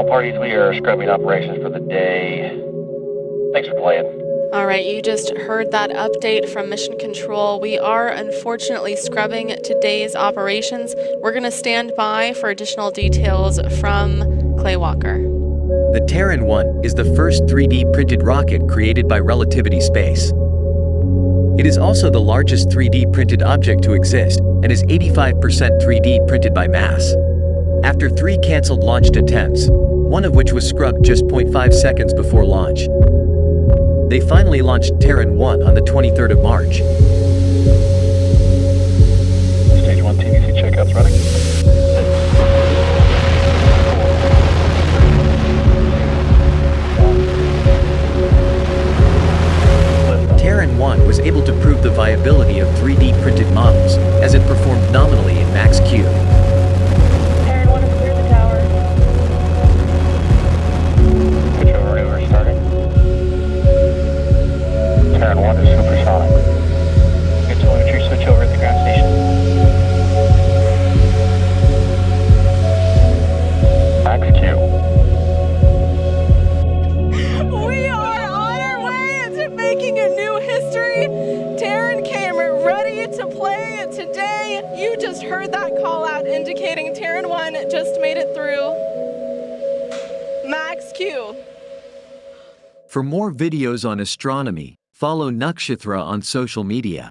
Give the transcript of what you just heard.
All parties, we are scrubbing operations for the day. Thanks for playing. All right, you just heard that update from Mission Control. We are unfortunately scrubbing today's operations. We're going to stand by for additional details from Clay Walker. The TerranOne is the first 3D printed rocket created by Relativity Space. It is also the largest 3D printed object to exist, and is 85% 3D printed by mass. After 3 cancelled launched attempts, one of which was scrubbed just 0.5 seconds before launch, they finally launched TerranOne on the 23rd of March. Stage 1 TVC checkouts running. TerranOne was able to prove the viability of 3D printed models, as it performed nominally in max Q. TerranOne is clear the tower. Switch over to starting. TerranOne is supersonic. Good telemetry, switch over at the ground station. Max Q. We are on our way to making a new history. Terran came ready to play today. You just heard that call out indicating TerranOne just made it through Max Q. For more videos on astronomy, follow Nakshatra on social media.